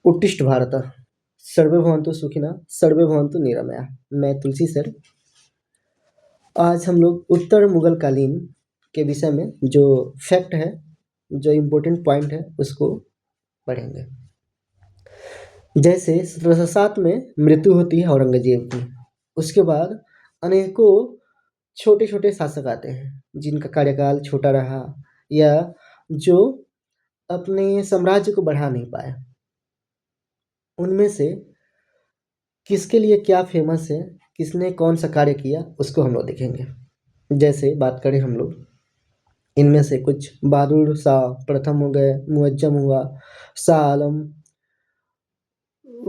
उत्तिष्ठ भारत सर्वे भवन्तु सुखिनः सर्वे भवन्तु निरामयाः। मैं तुलसी सर। आज हम लोग उत्तर मुगल कालीन के विषय में जो फैक्ट है, जो इम्पोर्टेंट पॉइंट है, उसको पढ़ेंगे। जैसे 1707 में मृत्यु होती है औरंगजेब की। उसके बाद अनेकों छोटे छोटे शासक आते हैं जिनका कार्यकाल छोटा रहा या जो अपने साम्राज्य को बढ़ा नहीं पाए। उनमें से किसके लिए क्या फेमस है, किसने कौन सा कार्य किया, उसको हम लोग देखेंगे। जैसे बात करें हम लोग, इनमें से कुछ बहादुर शाह प्रथम हो गए, मुअज्जम हुआ, शाह आलम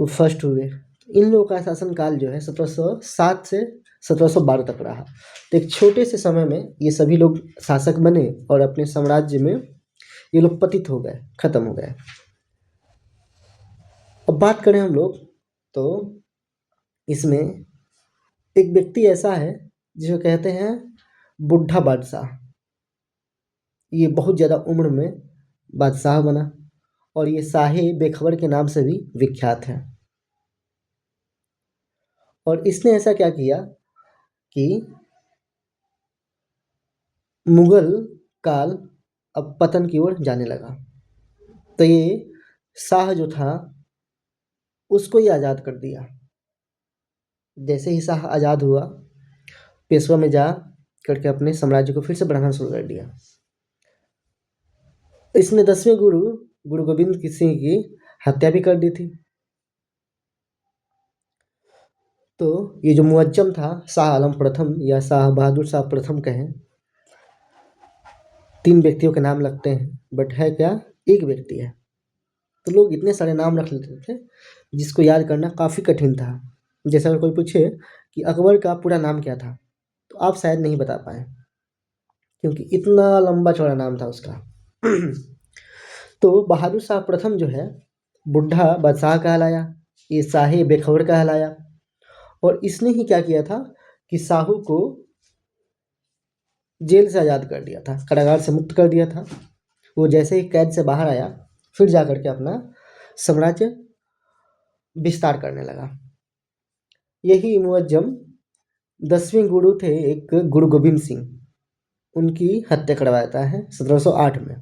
फर्स्ट हुए। इन लोगों का शासनकाल जो है 1707 से 1712 तक रहा। तो एक छोटे से समय में ये सभी लोग शासक बने और अपने साम्राज्य में ये लोग पतित हो गए, खत्म हो गए। अब बात करें हम लोग तो इसमें एक व्यक्ति ऐसा है जिसे कहते हैं बुढ़ा बादशाह। ये बहुत ज़्यादा उम्र में बादशाह बना और ये शाही बेखबर के नाम से भी विख्यात है। और इसने ऐसा क्या किया कि मुगल काल अब पतन की ओर जाने लगा। तो ये शाह जो था उसको ही आज़ाद कर दिया। जैसे ही शाह आज़ाद हुआ, पेशवा में जा करके अपने साम्राज्य को फिर से बढ़ाना शुरू कर दिया। इसने 10वें गुरु गोविंद सिंह की हत्या भी कर दी थी। तो ये जो मुअज्जम था, शाह आलम प्रथम या शाह बहादुर शाह प्रथम कहें, 3 व्यक्तियों के नाम लगते हैं, बट है क्या, एक व्यक्ति है। तो लोग इतने सारे नाम रख लेते थे जिसको याद करना काफ़ी कठिन था। जैसे अगर कोई पूछे कि अकबर का पूरा नाम क्या था, तो आप शायद नहीं बता पाए क्योंकि इतना लंबा चौड़ा नाम था उसका। तो बहादुर शाह प्रथम जो है बुढ़ा बादशाह कहलाया, ये शाही बेखबर कहलाया। और इसने ही क्या किया था कि शाहू को जेल से आज़ाद कर दिया था, कारागार से मुक्त कर दिया था। वो जैसे ही कैद से बाहर आया, फिर जा करके अपना साम्राज्य विस्तार करने लगा। यही मुअज्जम 10वें गुरु थे, एक गुरु गोविंद सिंह, उनकी हत्या करवाता है 1708 में।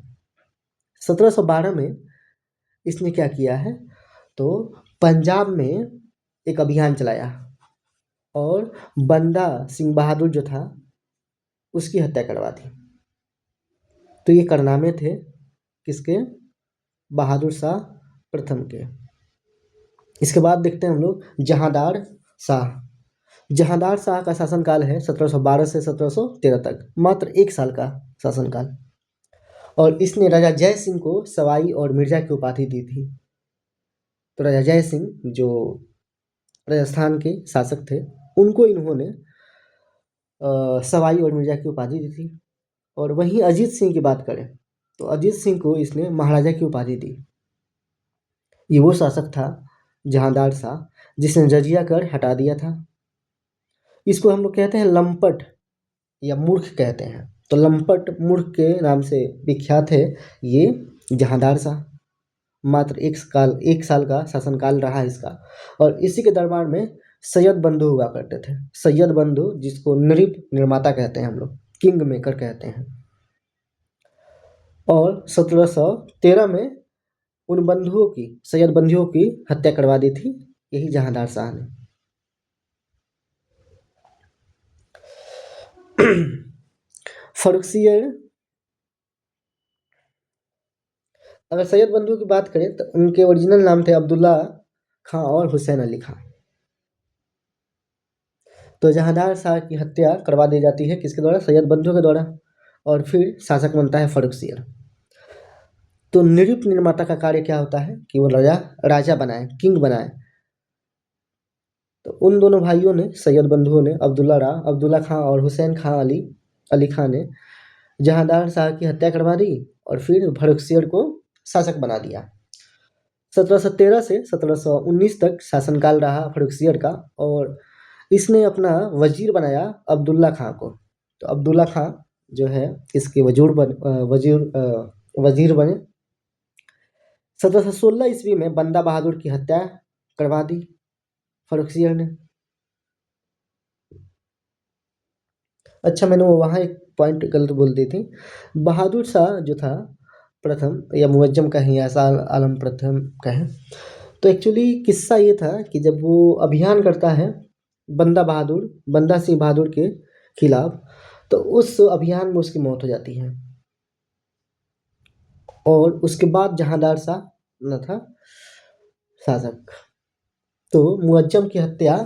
1712 में इसने क्या किया है तो पंजाब में एक अभियान चलाया और बंदा सिंह बहादुर जो था उसकी हत्या करवा दी। तो ये कारनामे थे किसके, बहादुर शाह प्रथम के। इसके बाद देखते हैं हम लोग जहांदार शाह। जहांदार शाह का शासनकाल है 1712 से 1713 तक, मात्र 1 साल का शासनकाल। और इसने राजा जय सिंह को सवाई और मिर्जा की उपाधि दी थी। तो राजा जय सिंह जो राजस्थान के शासक थे, उनको इन्होंने सवाई और मिर्जा की उपाधि दी थी। और वहीं अजीत सिंह की बात करें तो अजीत सिंह को इसने महाराजा की उपाधि दी। ये वो शासक था जहांदार शाह जिसने जजिया कर हटा दिया था। इसको हम लोग कहते हैं लंपट या मूर्ख कहते हैं। तो लंपट मूर्ख के नाम से विख्यात है ये जहांदार शाह। मात्र 1 साल का शासनकाल रहा इसका। और इसी के दरबार में सैयद बंधु हुआ करते थे। सैयद बंधु जिसको नृप निर्माता कहते हैं, हम लोग किंग मेकर कहते हैं। और 1713 में उन बंधुओं की, सैयद बंधुओं की हत्या करवा दी थी यही जहांदार शाह ने। फर्रुखसियर, अगर सैयद बंधु की बात करें तो उनके ओरिजिनल नाम थे अब्दुल्ला खां और हुसैन अली खां। तो जहांदार शाह की हत्या करवा दी जाती है किसके द्वारा, सैयद बंधु के द्वारा। और फिर शासक बनता है फर्रुखसियर। तो नृप निर्माता का कार्य क्या होता है कि वो राजा बनाए, किंग बनाए। तो उन दोनों भाइयों ने, सैयद बंधुओं ने, अब्दुल्ला खां और हुसैन खां अली खां ने जहांदार शाह की हत्या करवा दी और फिर फर्रुखसियर को शासक बना दिया। 1713 से 1719 तक शासनकाल रहा फर्रुखसियर का। और इसने अपना वजीर बनाया अब्दुल्ला खां को। तो अब्दुल्ला खां जो है इसके वजीर बने 1716 ईस्वी में बंदा बहादुर की हत्या करवा दी फर्रुखसियर ने। अच्छा, मैंने वो वहाँ एक पॉइंट गलत बोल दी थी। बहादुर शाह जो था प्रथम, या मुअज्जम कहें या शाह आलम प्रथम कहें, तो एक्चुअली किस्सा ये था कि जब वो अभियान करता है बंदा सिंह बहादुर के खिलाफ, तो उस अभियान में उसकी मौत हो जाती है। और उसके बाद जहांदार शाह न था शासक। तो मुअज्जम की हत्या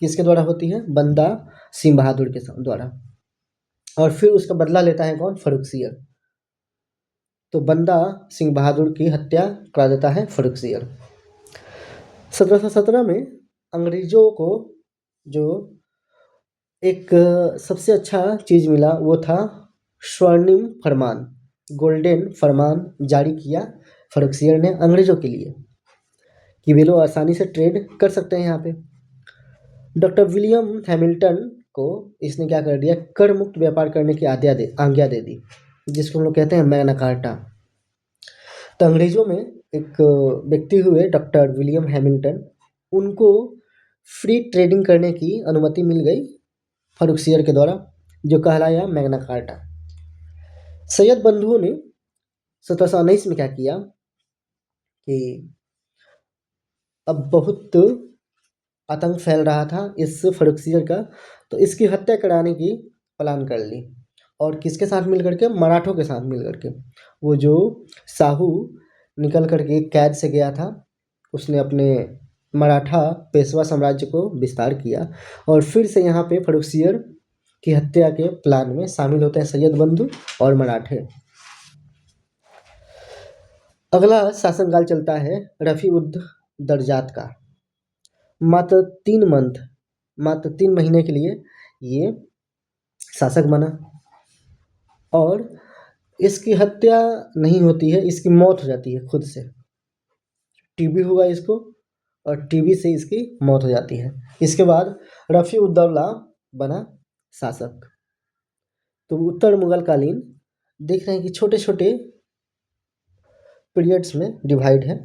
किसके द्वारा होती है? बंदा सिंह बहादुर के द्वारा। और फिर उसका बदला लेता है कौन? फर्रुखसियर। तो बंदा सिंह बहादुर की हत्या करा देता है फर्रुखसियर। 1717 में अंग्रेजों को जो एक सबसे अच्छा चीज मिला वो था स्वर्णिम फरमान, गोल्डन फरमान जारी किया फर्रुखसियर ने अंग्रेजों के लिए कि वे लोग आसानी से ट्रेड कर सकते हैं यहाँ पे। डॉक्टर विलियम हैमिल्टन को इसने क्या कर दिया? कर मुक्त व्यापार करने की आज्ञा दे दी, जिसको हम लोग कहते हैं मैग्ना कार्टा। तो अंग्रेजों में एक व्यक्ति हुए डॉक्टर विलियम हैमिल्टन, उनको फ्री ट्रेडिंग करने की अनुमति मिल गई फर्रुखसियर के द्वारा, जो कहलाया मैग्ना कार्टा। सैयद बंधुओं ने 1719 में क्या किया कि अब बहुत आतंक फैल रहा था इस फर्रुखसियर का, तो इसकी हत्या कराने की प्लान कर ली। और किसके साथ मिल करके? मराठों के साथ मिल करके। वो जो साहू निकल करके कैद से गया था, उसने अपने मराठा पेशवा साम्राज्य को विस्तार किया, और फिर से यहाँ पे फर्रुखसियर की हत्या के प्लान में शामिल होते हैं सैयद बंधु और मराठे। अगला शासनकाल चलता है रफी उद दरजात का। मात्र 3 महीने के लिए ये शासक बना, और इसकी हत्या नहीं होती है, इसकी मौत हो जाती है खुद से। टीबी हुआ इसको, और टीबी से इसकी मौत हो जाती है। इसके बाद रफी उद दौला बना शासक। तो उत्तर मुगल कालीन देख रहे हैं कि छोटे छोटे पीरियड्स में डिवाइड है।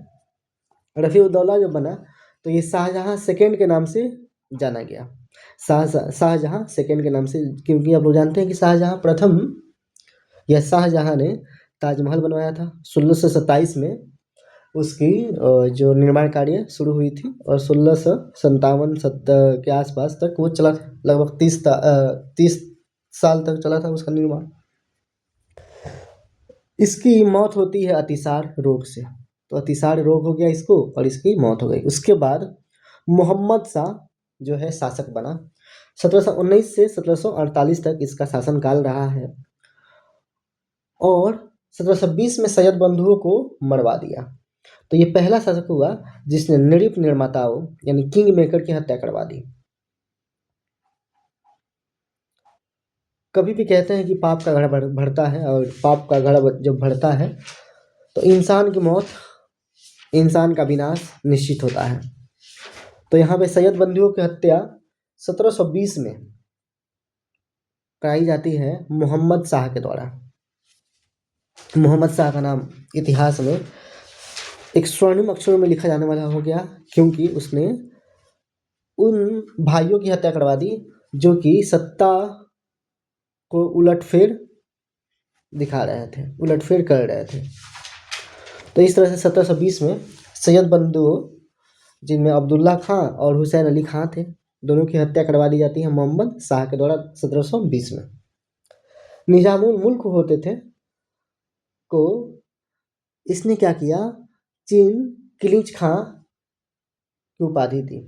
रफी उद दौला जब बना तो ये शाहजहां सेकेंड के नाम से जाना गया। शाहजहां सेकेंड के नाम से, क्योंकि आप लोग जानते हैं कि शाहजहां प्रथम या शाहजहां ने ताजमहल बनवाया था 1627 में। उसकी जो निर्माण कार्य शुरू हुई थी, और 1657 के आसपास तक वो चला था। लगभग 30 साल तक चला था उसका निर्माण। इसकी मौत होती है अतिसार रोग से। तो अतिसार रोग हो गया इसको, और इसकी मौत हो गई। उसके बाद मोहम्मद शाह जो है शासक बना। 1719 से 1748 तक इसका शासनकाल रहा है। और 1720 में सैयद बंधुओं को मरवा दिया। तो ये पहला शासक हुआ जिसने नृप निर्माताओं यानी किंग मेकर की हत्या करवा दी। कभी भी कहते हैं कि पाप का घड़ा बढ़ता है, और पाप का घड़ा जब बढ़ता है तो इंसान की मौत, इंसान का विनाश निश्चित होता है। तो यहाँ पे सैयद बंधुओं की हत्या 1720 में कराई जाती है मोहम्मद शाह के द्वारा। मोहम्मद शाह का नाम इतिहास में एक स्वर्णिम अक्षरों में लिखा जाने वाला हो गया, क्योंकि उसने उन भाइयों की हत्या करवा दी जो कि सत्ता को उलटफेर दिखा रहे थे, उलटफेर कर रहे थे। तो इस तरह से 1720 में सैयद बंधुओं, जिनमें अब्दुल्ला खां और हुसैन अली खां थे, दोनों की हत्या करवा दी जाती है मोहम्मद शाह के द्वारा 1720 में। निजामुल मुल्क होते थे को इसने क्या किया? चीन किलिच खां की उपाधि दी।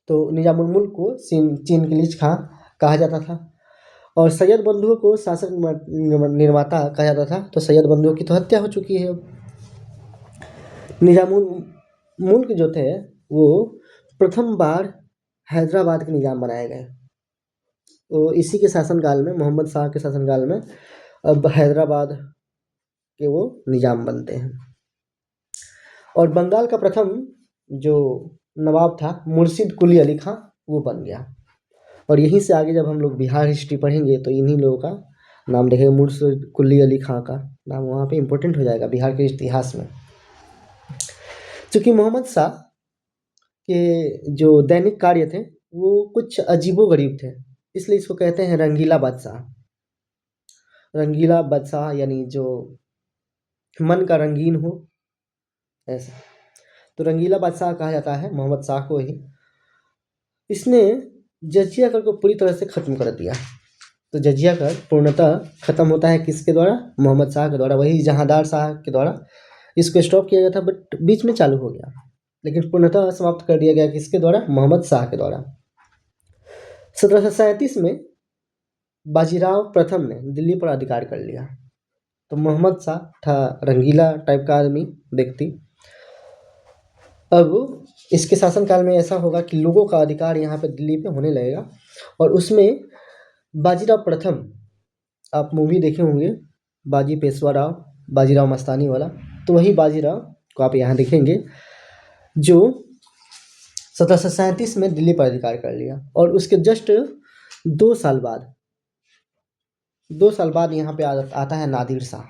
तो निजामुल मुल्क को चीन किलिच खां कहा जाता था, और सैयद बंधुओं को शासक निर्माता कहा जाता था। तो सैयद बंधुओं की तो हत्या हो चुकी है। निजामुल मुल्क जो थे वो प्रथम बार हैदराबाद के निजाम बनाए गए। तो इसी के शासनकाल में, मोहम्मद शाह के शासनकाल में, अब हैदराबाद के वो निजाम बनते हैं। और बंगाल का प्रथम जो नवाब था मुर्शिद कुली अली खां, वो बन गया। और यहीं से आगे जब हम लोग बिहार हिस्ट्री पढ़ेंगे तो इन्हीं लोगों का नाम देखेंगे। मुर्शिद कुली अली खां का नाम वहाँ पे इम्पोर्टेंट हो जाएगा बिहार के इतिहास में। चूँकि मोहम्मद शाह के जो दैनिक कार्य थे वो कुछ अजीबो-गरीब थे, इसलिए इसको कहते हैं रंगीला बादशाह। रंगीला बादशाह यानी जो मन का रंगीन हो, ऐसा। तो रंगीला बादशाह कहा जाता है मोहम्मद शाह को ही। इसने जजिया कर को पूरी तरह से ख़त्म कर दिया। तो जजिया कर पूर्णतः ख़त्म होता है किसके द्वारा? मोहम्मद शाह के द्वारा, वही जहांदार शाह के द्वारा इसको स्टॉप किया गया था, बट बीच में चालू हो गया, लेकिन पूर्णतः समाप्त कर दिया गया किसके द्वारा? मोहम्मद शाह के द्वारा। 1737 में बाजीराव प्रथम ने दिल्ली पर अधिकार कर लिया। तो मोहम्मद शाह था रंगीला टाइप का आदमी, व्यक्ति। अब इसके शासनकाल में ऐसा होगा कि लोगों का अधिकार यहाँ पे दिल्ली पे होने लगेगा, और उसमें बाजीराव प्रथम, आप मूवी देखे होंगे बाजी पेशवा राव, बाजीराव मस्तानी वाला, तो वही बाजीराव को आप यहाँ देखेंगे जो 1737 में दिल्ली पर अधिकार कर लिया। और उसके जस्ट 2 साल बाद यहाँ पे आता है नादिर शाह।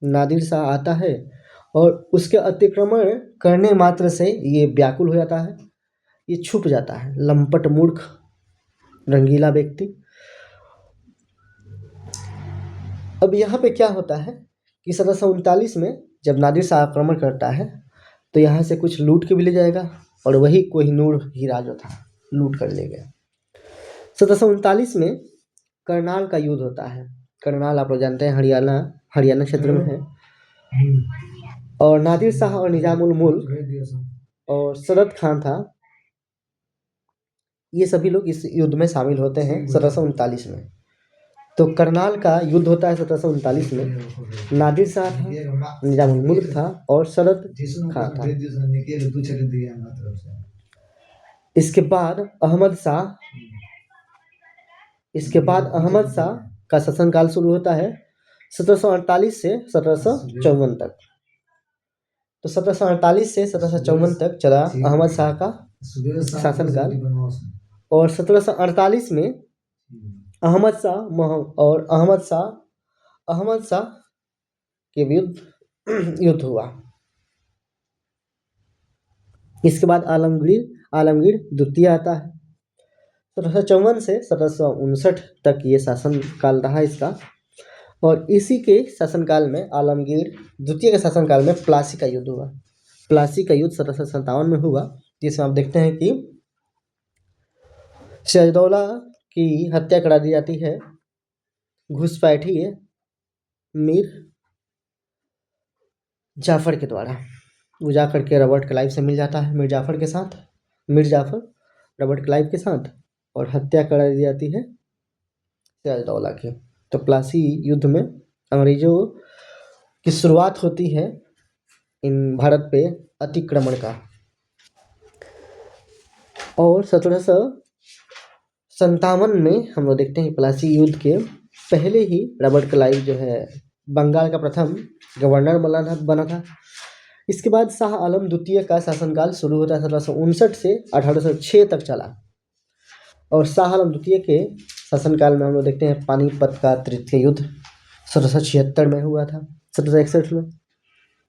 नादिर शाह आता है और उसके अतिक्रमण करने मात्र से ये व्याकुल हो जाता है, ये छुप जाता है, लंपट मूर्ख रंगीला व्यक्ति। अब यहाँ पे क्या होता है कि 1739 में जब नादिर शाह आक्रमण करता है तो यहाँ से कुछ लूट के भी ले जाएगा, और वही कोहिनूर हीरा जो था लूट कर ले गया। 1739 में करनाल का युद्ध होता है। करनाल आप लोग जानते हैं हरियाणा क्षेत्र में है। और नादिर शाह और निजामुल मुल्क और सदत खान था, ये सभी लोग इस युद्ध में शामिल होते हैं 1739 में। तो करनाल का युद्ध होता है 1739 में। नादिर शाह था, निजामुल मुल्क था और सदत खान था। इसके बाद अहमद शाह का शासनकाल शुरू होता है 1748 से 1754 तक। तो 1748 से 1754 तक चला अहमद शाह का शासनकाल, और 1748 में अहमद शाह के विरुद्ध युद्ध हुआ। इसके बाद आलमगीर द्वितीय आता है। 1754 से 1759 तक ये शासनकाल रहा इसका, और इसी के शासनकाल में आलमगीर द्वितीय के शासनकाल में प्लासी का युद्ध हुआ। प्लासी का युद्ध 1757 में हुआ, जिसमें आप देखते हैं कि सिराजदौला की हत्या करा दी जाती है घुसपैठी मीर जाफर के द्वारा। वो जा करके रॉबर्ट क्लाइव से मिल जाता है, मीर जाफर रॉबर्ट क्लाइव के साथ, और हत्या करा दी जाती है सिराजदौला की। तो प्लासी युद्ध में अंग्रेजों की शुरुआत होती है इन भारत पे अतिक्रमण का। और 1757 में हम लोग देखते हैं प्लासी युद्ध के पहले ही रॉबर्ट क्लाइव जो है बंगाल का प्रथम गवर्नर बना था। इसके बाद शाह आलम द्वितीय का शासनकाल शुरू होता है 1759 से 1806 तक चला, और शाह आलम द्वितीय के शासनकाल में हम लोग देखते हैं पानीपत का तृतीय युद्ध 1776 में हुआ था, 1761 में।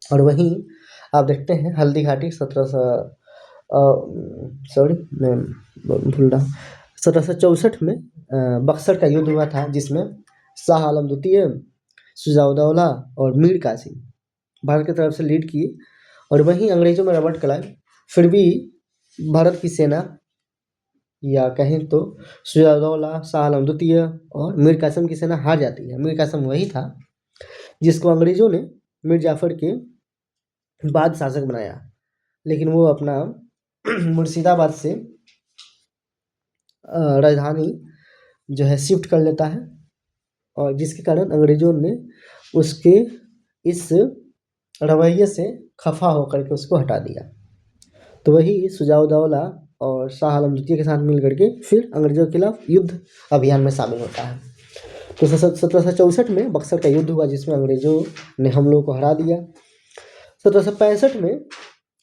और वहीं आप देखते हैं हल्दी घाटी 1764 में बक्सर का युद्ध हुआ था, जिसमें शाह आलम द्वितीय, शुजाउद्दौला और मीर कासिम भारत की तरफ से लीड किए। और वहीं अंग्रेजों में रॉबर्ट क्लाइव, फिर भी भारत की सेना, या कहें तो शुजाउद्दौला, शाह आलम द्वितीय और मीर कासिम की सेना हार जाती है। मीर कासिम वही था जिसको अंग्रेजों ने मीर जाफर के बाद शासक बनाया, लेकिन वो अपना मुर्शिदाबाद से राजधानी जो है शिफ्ट कर लेता है, और जिसके कारण अंग्रेजों ने उसके इस रवैये से खफा होकर के उसको हटा दिया। तो वही शुजाउद्दौला और शाह आलम द्वितीय के साथ मिल करके फिर अंग्रेजों के खिलाफ युद्ध अभियान में शामिल होता है। तो 1764 में बक्सर का युद्ध हुआ, जिसमें अंग्रेजों ने हम लोगों को हरा दिया। 1765 में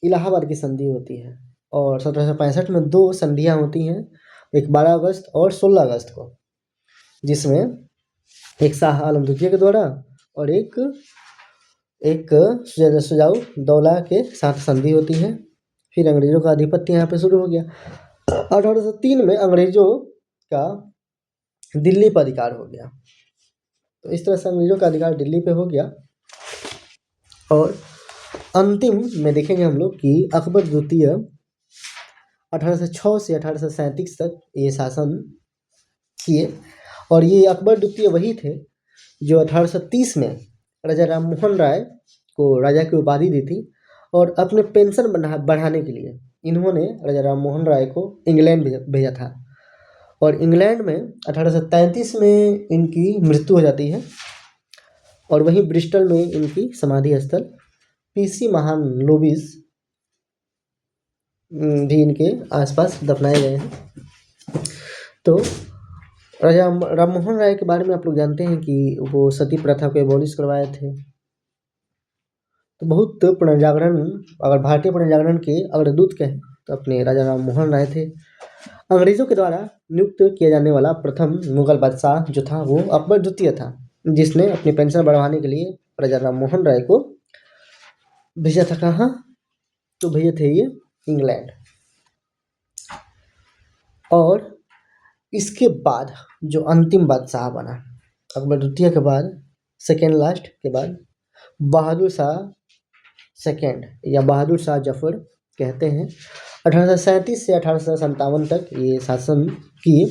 इलाहाबाद की संधि होती है, और 1765 में 2 संधियाँ होती हैं, एक 12 अगस्त और 16 अगस्त को, जिसमें एक शाह आलम द्वितीय के द्वारा और एक एक सुजाऊ दौला के साथ संधि होती है। फिर अंग्रेजों का आधिपत्य यहाँ पे शुरू हो गया। 1803 में अंग्रेजों का दिल्ली पर अधिकार हो गया। तो इस तरह से अंग्रेजों का अधिकार दिल्ली पे हो गया। और अंतिम में देखेंगे हम लोग कि अकबर द्वितीय 1806 से 1837 तक ये शासन किए। और ये अकबर द्वितीय वही थे जो 1830 में राजा राम मोहन राय को राजा की उपाधि दी थी। और अपने पेंशन बढ़ाने के लिए इन्होंने राजा राम मोहन राय को इंग्लैंड भेजा था। और इंग्लैंड में 1833 में इनकी मृत्यु हो जाती है। और वहीं ब्रिस्टल में इनकी समाधि स्थल पीसी महान लोबिस भी इनके आसपास दफनाए गए हैं। तो राजा राम मोहन राय के बारे में आप लोग जानते हैं कि वो सती प्रथा को एबॉलिश करवाए थे। तो बहुत पुनर्जागरण, अगर भारतीय पुनर्जागरण के अग्रदूत कहें तो अपने राजा राम मोहन राय थे। अंग्रेजों के द्वारा नियुक्त किया जाने वाला प्रथम मुगल बादशाह जो था वो अकबर द्वितीय था, जिसने अपनी पेंशन बढ़वाने के लिए राजा राम मोहन राय को भेजा था। कहाँ? तो भेजे थे ये इंग्लैंड। और इसके बाद जो अंतिम बादशाह बना अकबर द्वितीय के बाद, सेकेंड लास्ट के बाद, बहादुर शाह सेकेंड या बहादुर शाह जफर कहते हैं। 1837 से 1857 तक ये शासन किए।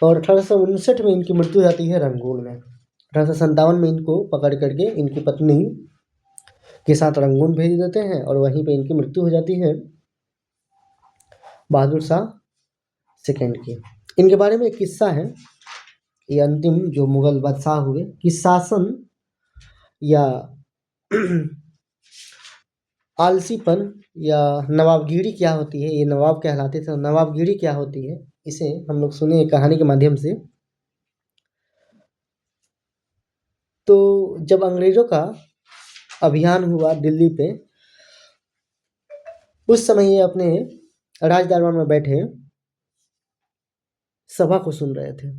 और 1859 में इनकी मृत्यु हो जाती है रंगून में। 1857 में इनको पकड़ करके इनकी पत्नी के साथ रंगून भेज देते हैं और वहीं पे इनकी मृत्यु हो जाती है बहादुर शाह सेकेंड की। इनके बारे में एक किस्सा है। ये अंतिम जो मुगल बादशाह हुए कि शासन या आलसीपन या नवाबगिरी क्या होती है, ये नवाब कहलाते थे, नवाबगिरी क्या होती है इसे हम लोग सुने कहानी के माध्यम से। तो जब अंग्रेजों का अभियान हुआ दिल्ली पे, उस समय ये अपने राज दरबार में बैठे सभा को सुन रहे थे।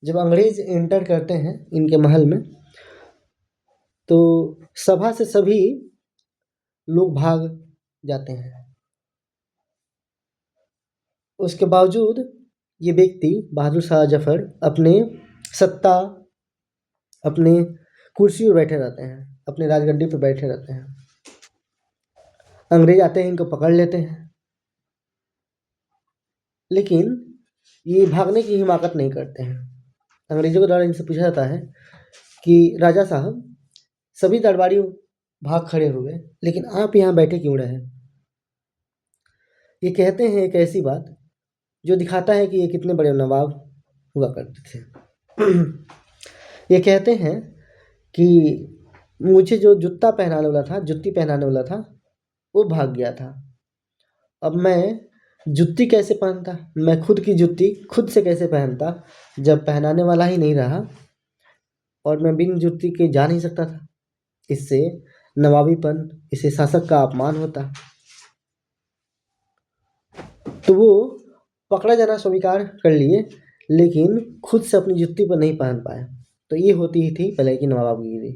जब अंग्रेज एंटर करते हैं इनके महल में तो सभा से सभी लोग भाग जाते हैं। उसके बावजूद ये व्यक्ति बहादुर शाह जफर अपने सत्ता, अपने कुर्सी पर बैठे रहते हैं, अपने राजगद्दी पर बैठे रहते हैं। अंग्रेज आते हैं, इनको पकड़ लेते हैं, लेकिन ये भागने की हिमाकत नहीं करते हैं। अंग्रेजों के द्वारा इनसे पूछा जाता है कि राजा साहब, सभी दरबारी भाग खड़े हुए लेकिन आप यहाँ बैठे क्यों रहे? ये कहते हैं एक ऐसी बात जो दिखाता है कि ये कितने बड़े नवाब हुआ करते थे। ये कहते हैं कि मुझे जो जुत्ता पहनाने वाला था, जुत्ती पहनाने वाला था, वो भाग गया था। अब मैं जुत्ती कैसे पहनता? मैं खुद की जुत्ती खुद से कैसे पहनता जब पहनाने वाला ही नहीं रहा? और मैं बिन जुत्ती के जा नहीं सकता था। इससे नवाबीपन, इससे शासक का अपमान होता। तो वो पकड़ा जाना स्वीकार कर लिए, लेकिन खुद से अपनी जुत्ती पर नहीं पहन पाए। तो ये होती ही थी पहले की नवाबगिरी।